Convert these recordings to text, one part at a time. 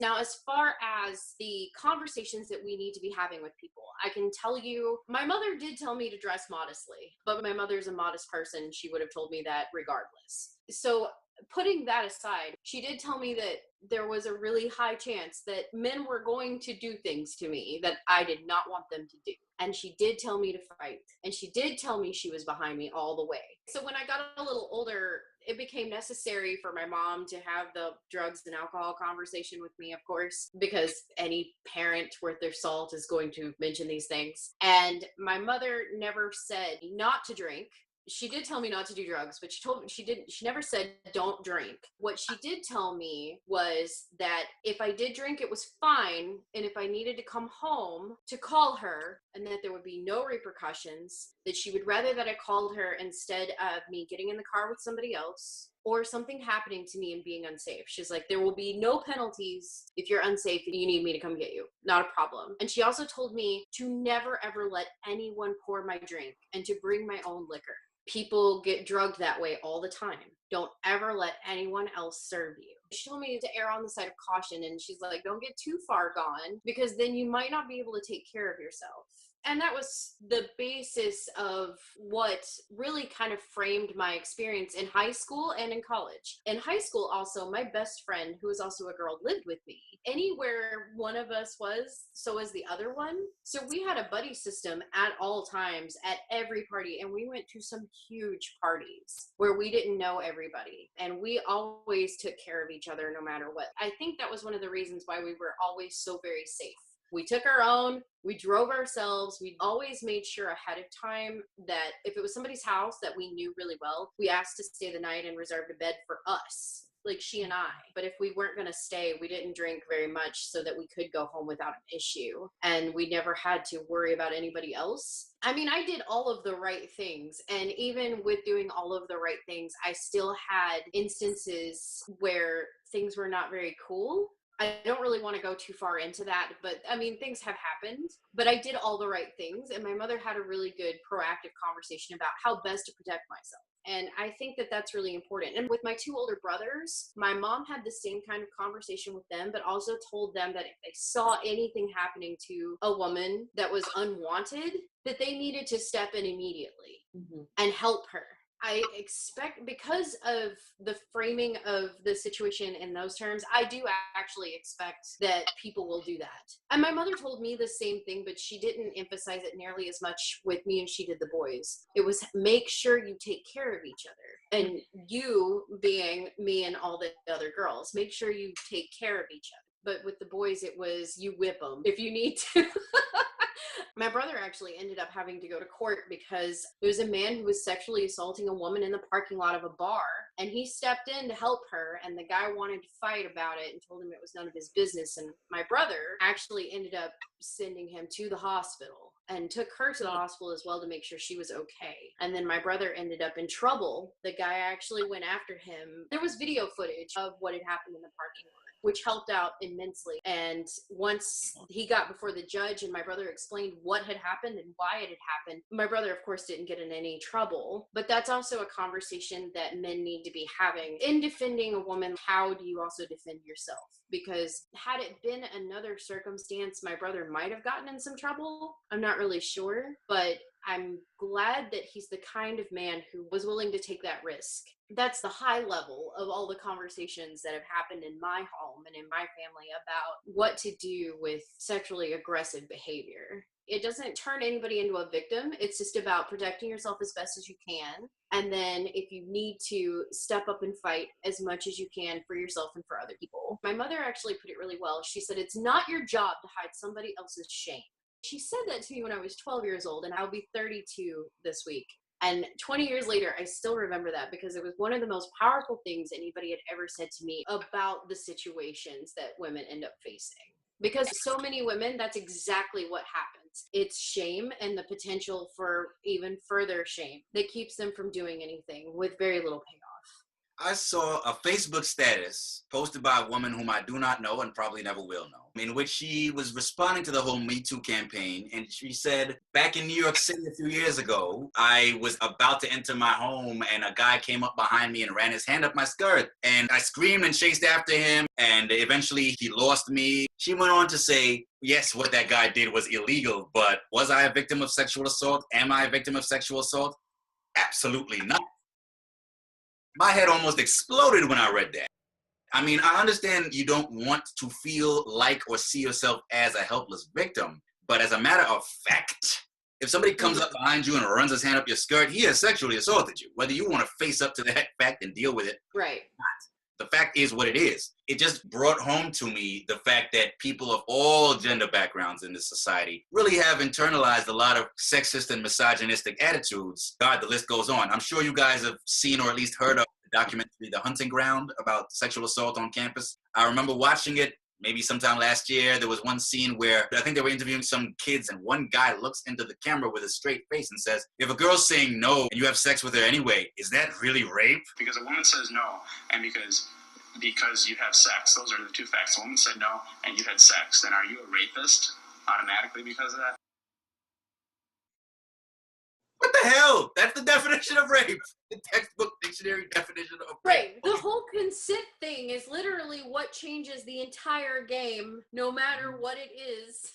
Now, as far as the conversations that we need to be having with people, I can tell you, my mother did tell me to dress modestly, but my mother's a modest person. She would have told me that regardless. So, putting that aside, she did tell me that there was a really high chance that men were going to do things to me that I did not want them to do. And she did tell me to fight. And she did tell me she was behind me all the way. So when I got a little older, it became necessary for my mom to have the drugs and alcohol conversation with me, of course, because any parent worth their salt is going to mention these things. And my mother never said not to drink. She did tell me not to do drugs, but she never said don't drink. What she did tell me was that if I did drink, it was fine. And if I needed to come home, to call her, and that there would be no repercussions, that she would rather that I called her instead of me getting in the car with somebody else or something happening to me and being unsafe. She's like, there will be no penalties if you're unsafe and you need me to come get you. Not a problem. And she also told me to never ever let anyone pour my drink and to bring my own liquor. People get drugged that way all the time. Don't ever let anyone else serve you. She told me to err on the side of caution, and she's like, don't get too far gone because then you might not be able to take care of yourself. And that was the basis of what really kind of framed my experience in high school and in college. In high school also, my best friend, who was also a girl, lived with me. Anywhere one of us was, so was the other one. So we had a buddy system at all times, at every party, and we went to some huge parties where we didn't know everybody. And we always took care of each other no matter what. I think that was one of the reasons why we were always so very safe. We took our own, we drove ourselves. We always made sure ahead of time that if it was somebody's house that we knew really well, we asked to stay the night and reserved a bed for us, like she and I. But if we weren't going to stay, we didn't drink very much so that we could go home without an issue. And we never had to worry about anybody else. I mean, I did all of the right things. And even with doing all of the right things, I still had instances where things were not very cool. I don't really want to go too far into that, but I mean, things have happened, but I did all the right things. And my mother had a really good proactive conversation about how best to protect myself. And I think that that's really important. And with my two older brothers, my mom had the same kind of conversation with them, but also told them that if they saw anything happening to a woman that was unwanted, that they needed to step in immediately and help her. I expect, because of the framing of the situation in those terms, I do actually expect that people will do that. And my mother told me the same thing, but she didn't emphasize it nearly as much with me as she did the boys. It was make sure you take care of each other. And you being me and all the other girls, make sure you take care of each other. But with the boys, it was you whip them if you need to. My brother actually ended up having to go to court because there was a man who was sexually assaulting a woman in the parking lot of a bar, and he stepped in to help her, and the guy wanted to fight about it and told him it was none of his business. And my brother actually ended up sending him to the hospital and took her to the hospital as well to make sure she was okay. And then my brother ended up in trouble. The guy actually went after him. There was video footage of what had happened in the parking lot, which helped out immensely. And once he got before the judge and my brother explained what had happened and why it had happened, my brother, of course, didn't get in any trouble. But that's also a conversation that men need to be having. In defending a woman, how do you also defend yourself? Because had it been another circumstance, my brother might have gotten in some trouble. I'm not really sure, but I'm glad that he's the kind of man who was willing to take that risk. That's the high level of all the conversations that have happened in my home and in my family about what to do with sexually aggressive behavior. It doesn't turn anybody into a victim. It's just about protecting yourself as best as you can. And then if you need to, step up and fight as much as you can for yourself and for other people. My mother actually put it really well. She said, it's not your job to hide somebody else's shame. She said that to me when I was 12 years old, and I'll be 32 this week. And 20 years later, I still remember that because it was one of the most powerful things anybody had ever said to me about the situations that women end up facing. Because so many women, that's exactly what happens. It's shame and the potential for even further shame that keeps them from doing anything with very little payoff. I saw a Facebook status posted by a woman whom I do not know and probably never will know, in which she was responding to the whole Me Too campaign. And she said, back in New York City a few years ago, I was about to enter my home and a guy came up behind me and ran his hand up my skirt. And I screamed and chased after him. And eventually he lost me. She went on to say, yes, what that guy did was illegal, but was I a victim of sexual assault? Am I a victim of sexual assault? Absolutely not. My head almost exploded when I read that. I mean, I understand you don't want to feel like or see yourself as a helpless victim, but as a matter of fact, if somebody comes up behind you and runs his hand up your skirt, he has sexually assaulted you. Whether you want to face up to that fact and deal with it, right? The fact is what it is. It just brought home to me the fact that people of all gender backgrounds in this society really have internalized a lot of sexist and misogynistic attitudes. God, the list goes on. I'm sure you guys have seen or at least heard of the documentary, The Hunting Ground, about sexual assault on campus. I remember watching it maybe sometime last year. There was one scene where I think they were interviewing some kids and one guy looks into the camera with a straight face and says, if a girl's saying no and you have sex with her anyway, is that really rape? Because a woman says no and because you have sex, those are the two facts. A woman said no and you had sex, then are you a rapist automatically because of that? What the hell? That's the definition of rape. The textbook dictionary definition of rape. Right. The whole consent thing is literally what changes the entire game, no matter what it is.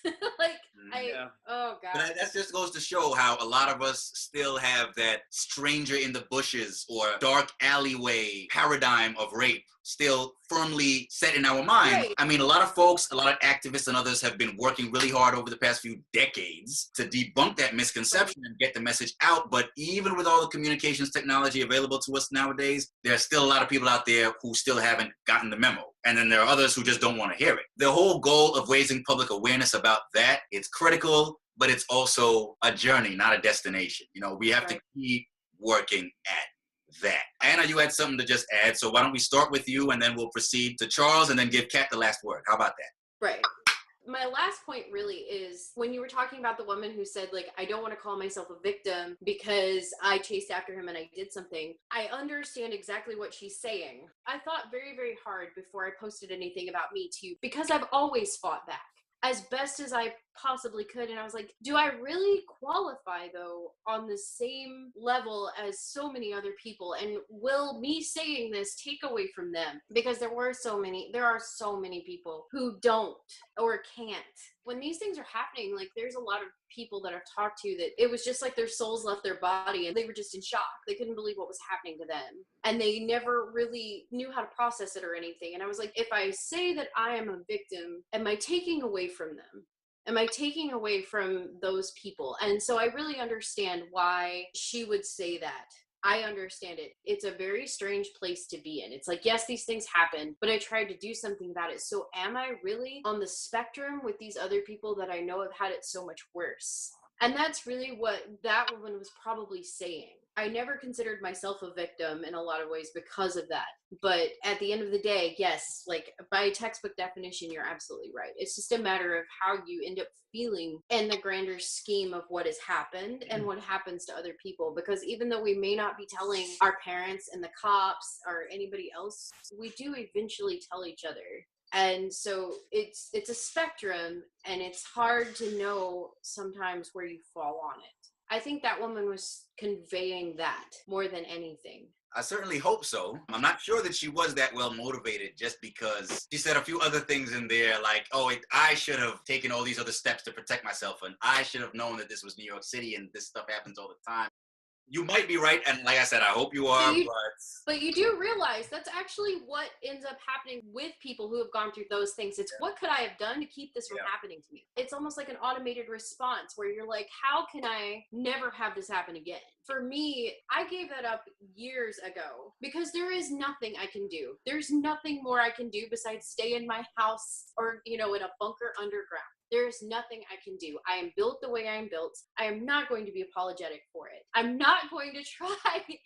Oh God. But that just goes to show how a lot of us still have that stranger in the bushes or dark alleyway paradigm of rape still firmly set in our mind. Right. I mean, a lot of folks, a lot of activists and others have been working really hard over the past few decades to debunk that misconception and get the message out. But even with all the communications technology available to us nowadays, there are still a lot of people out there who still haven't gotten the memo. And then there are others who just don't want to hear it. The whole goal of raising public awareness about that, it's critical, but it's also a journey, not a destination. You know, we have to keep working at that. Anna, you had something to just add, so why don't we start with you and then we'll proceed to Charles and then give Kat the last word. How about that? Right. My last point really is when you were talking about the woman who said, like, I don't want to call myself a victim because I chased after him and I did something. I understand exactly what she's saying. I thought very, very hard before I posted anything about Me Too because I've always fought back as best as I possibly could. And I was like, do I really qualify though on the same level as so many other people? And will me saying this take away from them? Because there are so many people who don't or can't. When these things are happening, like there's a lot of people that I've talked to that it was just like their souls left their body and they were just in shock. They couldn't believe what was happening to them. And they never really knew how to process it or anything. And I was like, if I say that I am a victim, am I taking away from them? Am I taking away from those people? And so I really understand why she would say that. I understand it. It's a very strange place to be in. It's like, yes, these things happen, but I tried to do something about it. So am I really on the spectrum with these other people that I know have had it so much worse? And that's really what that woman was probably saying. I never considered myself a victim in a lot of ways because of that. But at the end of the day, yes, like by textbook definition, you're absolutely right. It's just a matter of how you end up feeling in the grander scheme of what has happened and what happens to other people. Because even though we may not be telling our parents and the cops or anybody else, we do eventually tell each other. And so it's a spectrum, and it's hard to know sometimes where you fall on it. I think that woman was conveying that more than anything. I certainly hope so. I'm not sure that she was that well motivated just because she said a few other things in there like, I should have taken all these other steps to protect myself, and I should have known that this was New York City and this stuff happens all the time. You might be right, and like I said, I hope you are, but you do realize that's actually what ends up happening with people who have gone through those things. It's what could I have done to keep this from happening to me? It's almost like an automated response where you're like, how can I never have this happen again? For me, I gave that up years ago because there is nothing I can do. There's nothing more I can do besides stay in my house or, in a bunker underground. There's nothing I can do. I am built the way I am built. I am not going to be apologetic for it. I'm not going to try to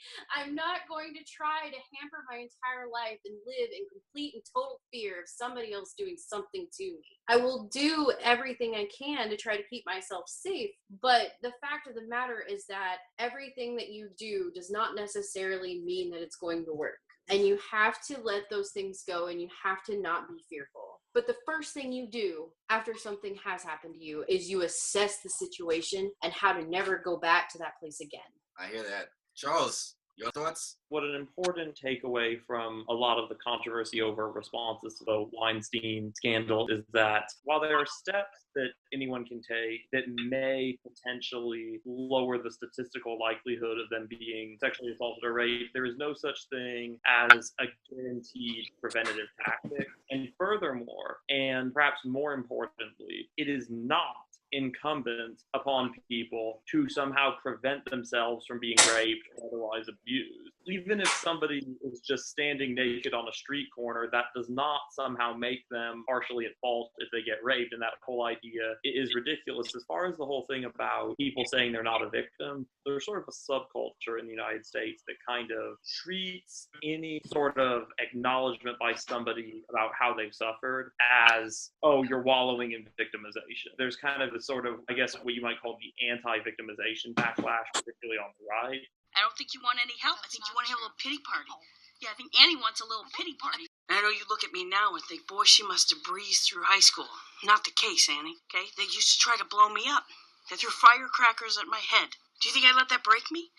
hamper my entire life and live in complete and total fear of somebody else doing something to me. I will do everything I can to try to keep myself safe, but the fact of the matter is that everything that you do does not necessarily mean that it's going to work. And you have to let those things go, and you have to not be fearful. But the first thing you do after something has happened to you is you assess the situation and how to never go back to that place again. I hear that. Charles, your thoughts? What an important takeaway from a lot of the controversy over responses to the Weinstein scandal is that while there are steps that anyone can take that may potentially lower the statistical likelihood of them being sexually assaulted or raped, there is no such thing as a guaranteed preventative tactic. And furthermore, and perhaps more importantly, it is not incumbent upon people to somehow prevent themselves from being raped or otherwise abused. Even if somebody is just standing naked on a street corner, that does not somehow make them partially at fault if they get raped. And that whole idea is ridiculous. As far as the whole thing about people saying they're not a victim, there's sort of a subculture in the United States that kind of treats any sort of acknowledgement by somebody about how they've suffered as, oh, you're wallowing in victimization. There's kind of a sort of, I guess, what you might call the anti-victimization backlash, particularly on the right. I don't think you want any help. I think you want to have a little pity party. Yeah, I think Annie wants a little pity party. And I know you look at me now and think, boy, she must have breezed through high school. Not the case, Annie, okay? They used to try to blow me up. They threw firecrackers at my head. Do you think I let that break me?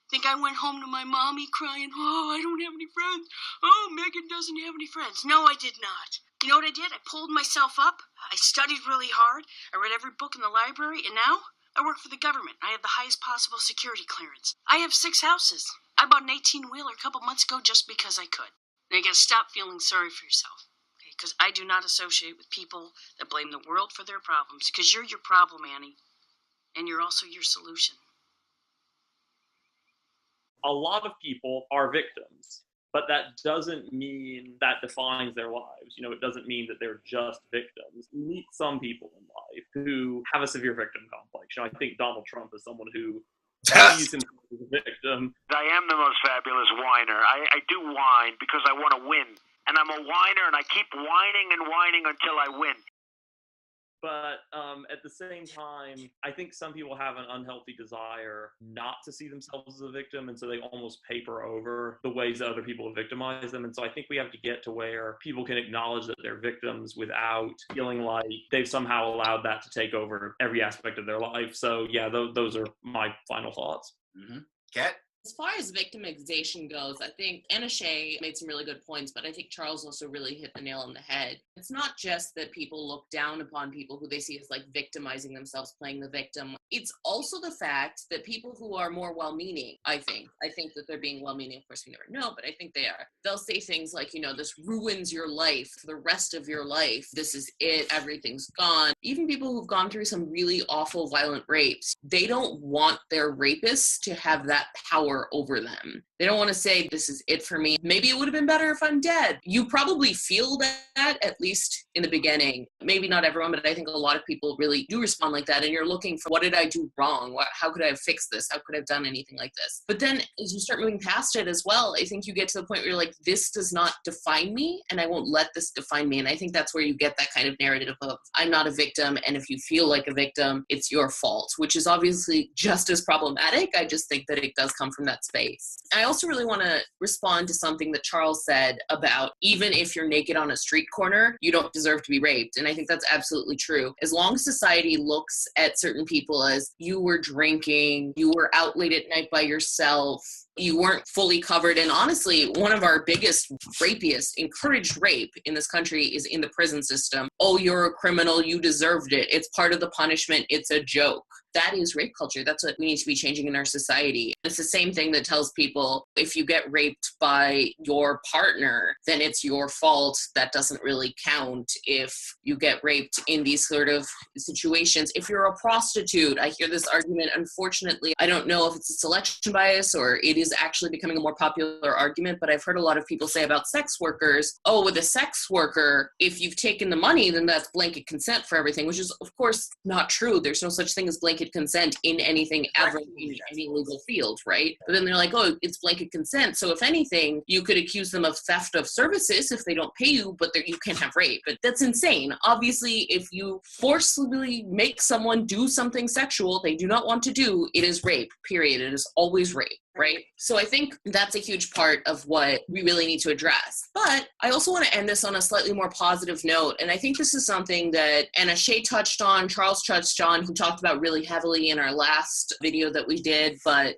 Think I went home to my mommy crying, oh, I don't have any friends. Oh, Megan doesn't have any friends. No, I did not. You know what I did? I pulled myself up. I studied really hard. I read every book in the library. And now I work for the government. I have the highest possible security clearance. I have 6 houses. I bought an 18-wheeler a couple months ago just because I could. Now you gotta stop feeling sorry for yourself. Okay? Because I do not associate with people that blame the world for their problems. Because you're your problem, Annie. And you're also your solution. A lot of people are victims, but that doesn't mean that defines their lives. You know, it doesn't mean that they're just victims. You meet some people in life who have a severe victim complex. You know, I think Donald Trump is someone who sees himself as a victim. I am the most fabulous whiner. I do whine because I want to win. And I'm a whiner, and I keep whining and whining until I win. But at the same time, I think some people have an unhealthy desire not to see themselves as a victim, and so they almost paper over the ways that other people have victimized them. And so I think we have to get to where people can acknowledge that they're victims without feeling like they've somehow allowed that to take over every aspect of their life. So yeah, those are my final thoughts. Mm-hmm. Kat? As far as victimization goes, I think Anna Shea made some really good points, but I think Charles also really hit the nail on the head. It's not just that people look down upon people who they see as like victimizing themselves, playing the victim. It's also the fact that people who are more well-meaning, I think that they're being well-meaning. Of course, we never know, but I think they are. They'll say things like, you know, this ruins your life for the rest of your life. This is it. Everything's gone. Even people who've gone through some really awful, violent rapes, they don't want their rapists to have that power over them. They don't want to say, this is it for me. Maybe it would have been better if I'm dead. You probably feel that, at least in the beginning. Maybe not everyone, but I think a lot of people really do respond like that. And you're looking for, what did I do wrong? How could I have fixed this? How could I have done anything like this? But then as you start moving past it as well, I think you get to the point where you're like, this does not define me, and I won't let this define me. And I think that's where you get that kind of narrative of, I'm not a victim, and if you feel like a victim, it's your fault, which is obviously just as problematic. I just think that it does come from that space. I also really want to respond to something that Charles said about, even if you're naked on a street corner, you don't deserve to be raped. And I think that's absolutely true. As long as society looks at certain people as, you were drinking, you were out late at night by yourself, you weren't fully covered. And honestly, one of our biggest rapists, encouraged rape in this country, is in the prison system. Oh, you're a criminal, you deserved it. It's part of the punishment. It's a joke. That is rape culture. That's what we need to be changing in our society. It's the same thing that tells people, if you get raped by your partner, then it's your fault. That doesn't really count if you get raped in these sort of situations. If you're a prostitute, I hear this argument. Unfortunately, I don't know if it's a selection bias or it is actually becoming a more popular argument, but I've heard a lot of people say about sex workers, oh, with a sex worker, if you've taken the money, then that's blanket consent for everything, which is, of course, not true. There's no such thing as blanket consent in anything ever in any legal field, right? But then they're like, oh, it's blanket consent. So if anything, you could accuse them of theft of services if they don't pay you, but you can't have rape. But that's insane. Obviously, if you forcibly make someone do something sexual they do not want to do, it is rape, period. It is always rape, right? So I think that's a huge part of what we really need to address. But I also want to end this on a slightly more positive note. And I think this is something that Anna Shea touched on, Charles touched on, who talked about really heavily in our last video that we did. But,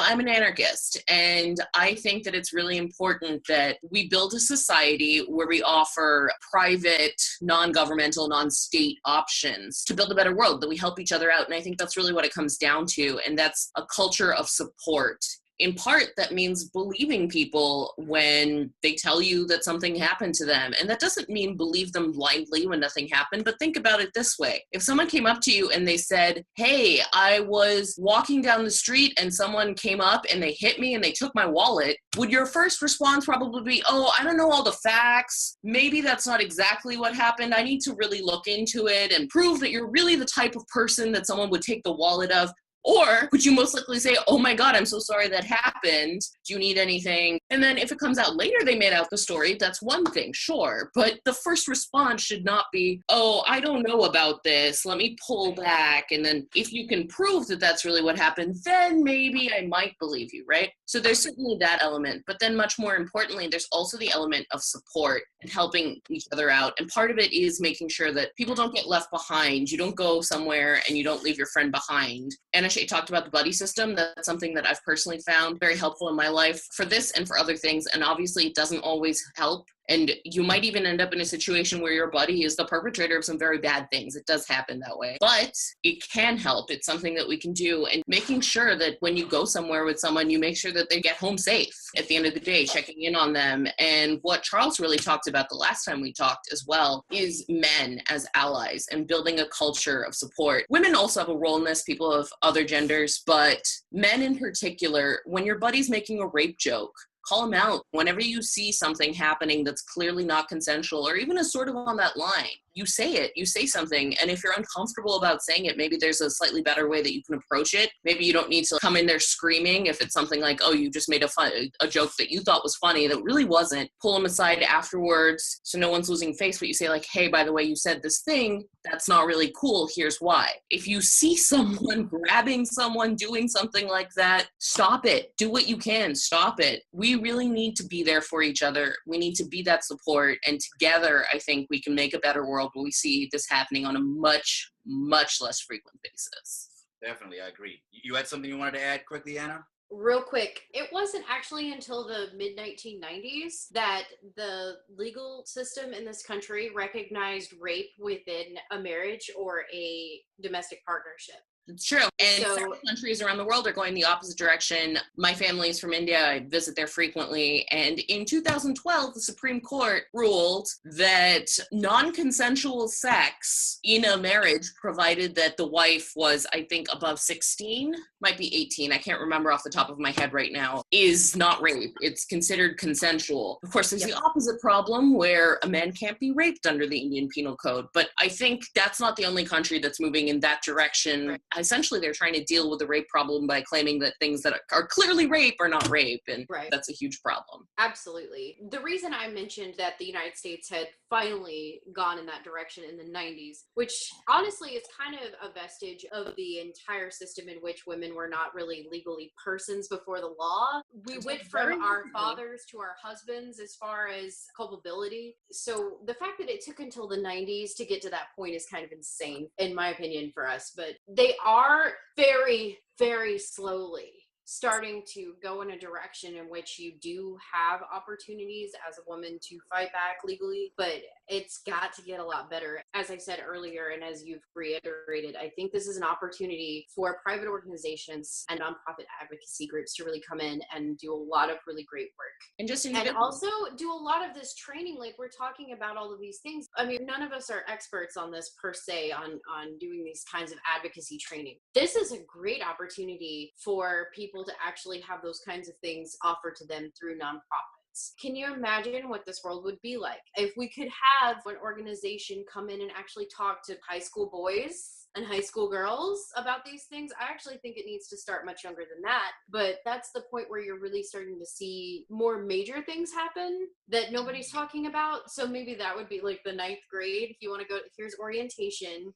I'm an anarchist, and I think that it's really important that we build a society where we offer private, non-governmental, non-state options to build a better world, that we help each other out. And I think that's really what it comes down to. And that's a culture of support. In part, that means believing people when they tell you that something happened to them. And that doesn't mean believe them blindly when nothing happened, but think about it this way. If someone came up to you and they said, hey, I was walking down the street and someone came up and they hit me and they took my wallet, would your first response probably be, oh, I don't know all the facts. Maybe that's not exactly what happened. I need to really look into it and prove that you're really the type of person that someone would take the wallet of. Or would you most likely say, oh my God, I'm so sorry that happened. Do you need anything? And then if it comes out later they made out the story, that's one thing, sure. But the first response should not be, oh, I don't know about this. Let me pull back. And then if you can prove that that's really what happened, then maybe I might believe you, right? So there's certainly that element. But then much more importantly, there's also the element of support and helping each other out. And part of it is making sure that people don't get left behind. You don't go somewhere and you don't leave your friend behind. Anna Shea talked about the buddy system. That's something that I've personally found very helpful in my life for this and for other things. And obviously it doesn't always help. And you might even end up in a situation where your buddy is the perpetrator of some very bad things. It does happen that way. But it can help. It's something that we can do. And making sure that when you go somewhere with someone, you make sure that they get home safe at the end of the day, checking in on them. And what Charles really talked about the last time we talked as well is men as allies and building a culture of support. Women also have a role in this, people of other genders, but men in particular, when your buddy's making a rape joke, call them out. Whenever you see something happening that's clearly not consensual or even is sort of on that line, you say it, you say something. And if you're uncomfortable about saying it, maybe there's a slightly better way that you can approach it. Maybe you don't need to come in there screaming. If it's something like, oh, you just made a joke that you thought was funny that really wasn't, pull them aside afterwards so no one's losing face, but you say like, hey, by the way, you said this thing, that's not really cool, here's why. If you see someone grabbing someone, doing something like that, stop it. Do what you can, stop it. We really need to be there for each other. We need to be that support. And together, I think we can make a better world where we see this happening on a much, much less frequent basis. Definitely, I agree. You had something you wanted to add quickly, Anna? Real quick, it wasn't actually until the mid-1990s that the legal system in this country recognized rape within a marriage or a domestic partnership. It's true. And So- several countries around the world are going the opposite direction. My family is from India. I visit there frequently. And in 2012, the Supreme Court ruled that non-consensual sex in a marriage, provided that the wife was, I think, above 16, might be 18, I can't remember off the top of my head right now, is not rape. It's considered consensual. Of course, there's the opposite problem where a man can't be raped under the Indian Penal Code. But I think that's not the only country that's moving in that direction. Right. Essentially, they're trying to deal with the rape problem by claiming that things that are clearly rape are not rape, and Right. that's a huge problem. Absolutely. The reason I mentioned that the United States had finally gone in that direction in the 90s, which honestly is kind of a vestige of the entire system in which women were not really legally persons before the law. We went from our fathers to our husbands as far as culpability. So the fact that it took until the 90s to get to that point is kind of insane, in my opinion, for us. But they are very, very slowly starting to go in a direction in which you do have opportunities as a woman to fight back legally, but it's got to get a lot better. As I said earlier, and as you've reiterated, I think this is an opportunity for private organizations and nonprofit advocacy groups to really come in and do a lot of really great work. And just And also do a lot of this training, like we're talking about all of these things. I mean, none of us are experts on this per se, on doing these kinds of advocacy training. This is a great opportunity for people to actually have those kinds of things offered to them through nonprofits. Can you imagine what this world would be like if we could have an organization come in and actually talk to high school boys and high school girls about these things? I actually think it needs to start much younger than that, but that's the point where you're really starting to see more major things happen that nobody's talking about. So maybe that would be like the 9th grade. If you want to go, here's orientation,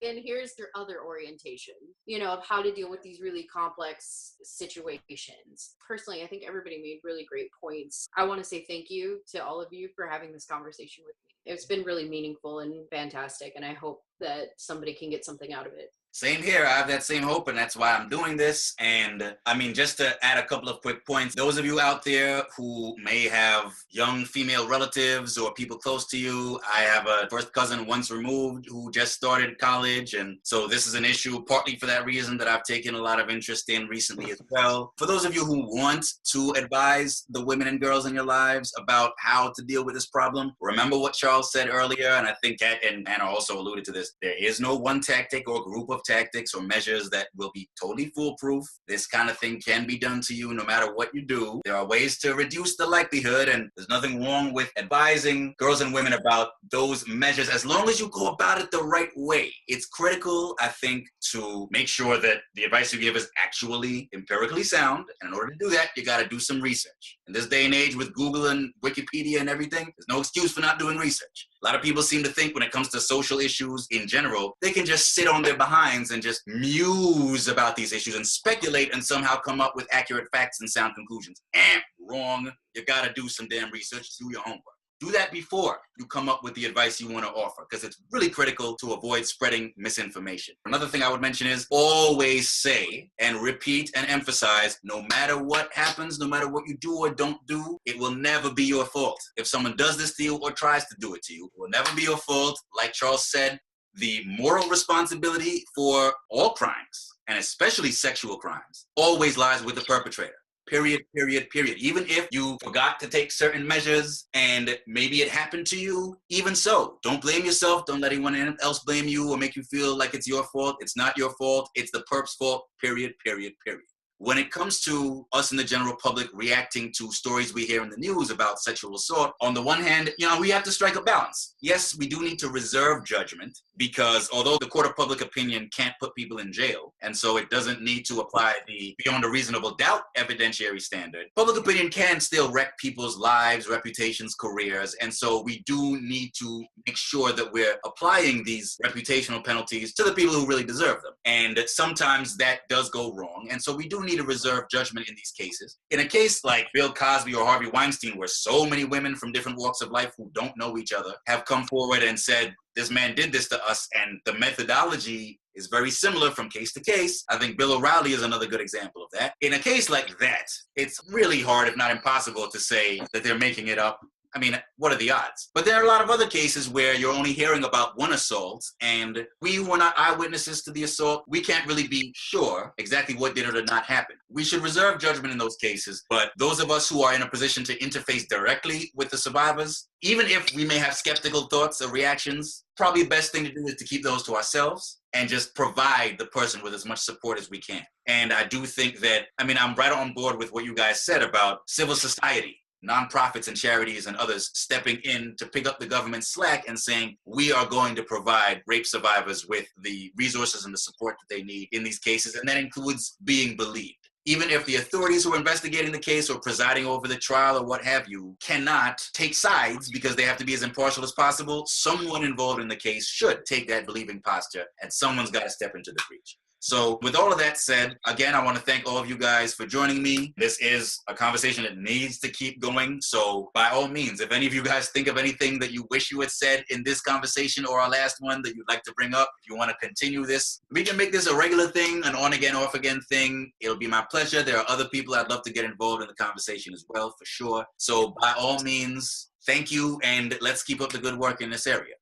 and here's their other orientation, of how to deal with these really complex situations. Personally, I think everybody made really great points. I want to say thank you to all of you for having this conversation with me. It's been really meaningful and fantastic, and I hope that somebody can get something out of it. Same here. I have that same hope, and that's why I'm doing this. And I mean, just to add a couple of quick points, those of you out there who may have young female relatives or people close to you, I have a first cousin once removed who just started college. And so this is an issue partly for that reason that I've taken a lot of interest in recently as well. For those of you who want to advise the women and girls in your lives about how to deal with this problem, remember what Charles said earlier, and I think Kat and Anna also alluded to this. There is no one tactic or group of tactics or measures that will be totally foolproof. This kind of thing can be done to you no matter what you do. There are ways to reduce the likelihood, and there's nothing wrong with advising girls and women about those measures as long as you go about it the right way. It's critical, I think, to make sure that the advice you give is actually empirically sound, and in order to do that, you got to do some research. In this day and age with Google and Wikipedia and everything, there's no excuse for not doing research. A lot of people seem to think when it comes to social issues in general, they can just sit on their behinds and just muse about these issues and speculate and somehow come up with accurate facts and sound conclusions. Wrong. You gotta do some damn research, do your homework. Do that before you come up with the advice you want to offer, because it's really critical to avoid spreading misinformation. Another thing I would mention is always say and repeat and emphasize, no matter what happens, no matter what you do or don't do, it will never be your fault. If someone does this to you or tries to do it to you, it will never be your fault. Like Charles said, the moral responsibility for all crimes, and especially sexual crimes, always lies with the perpetrator. Period, period, period. Even if you forgot to take certain measures and maybe it happened to you, even so, don't blame yourself. Don't let anyone else blame you or make you feel like it's your fault. It's not your fault. It's the perp's fault. Period, period, period. When it comes to us in the general public reacting to stories we hear in the news about sexual assault, on the one hand, we have to strike a balance. Yes, we do need to reserve judgment because although the court of public opinion can't put people in jail, and so it doesn't need to apply the beyond a reasonable doubt evidentiary standard, public opinion can still wreck people's lives, reputations, careers, and so we do need to make sure that we're applying these reputational penalties to the people who really deserve them. And sometimes that does go wrong, and so we do need to reserve judgment in these cases. In a case like Bill Cosby or Harvey Weinstein, where so many women from different walks of life who don't know each other have come forward and said, this man did this to us, and the methodology is very similar from case to case. I think Bill O'Reilly is another good example of that. In a case like that, it's really hard, if not impossible, to say that they're making it up. I mean, what are the odds? But there are a lot of other cases where you're only hearing about one assault, and we were not eyewitnesses to the assault. We can't really be sure exactly what did or did not happen. We should reserve judgment in those cases, but those of us who are in a position to interface directly with the survivors, even if we may have skeptical thoughts or reactions, probably the best thing to do is to keep those to ourselves and just provide the person with as much support as we can. And I do think that, I'm right on board with what you guys said about civil society, nonprofits and charities and others stepping in to pick up the government's slack and saying, we are going to provide rape survivors with the resources and the support that they need in these cases. And that includes being believed. Even if the authorities who are investigating the case or presiding over the trial or what have you cannot take sides because they have to be as impartial as possible, someone involved in the case should take that believing posture, and someone's got to step into the breach. So with all of that said, again, I want to thank all of you guys for joining me. This is a conversation that needs to keep going. So by all means, if any of you guys think of anything that you wish you had said in this conversation or our last one that you'd like to bring up, if you want to continue this, we can make this a regular thing, an on again, off again thing. It'll be my pleasure. There are other people I'd love to get involved in the conversation as well, for sure. So by all means, thank you, and let's keep up the good work in this area.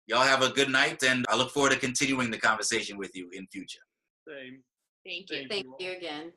Y'all have a good night, and I look forward to continuing the conversation with you in future. Same. Thank you. Thank you again.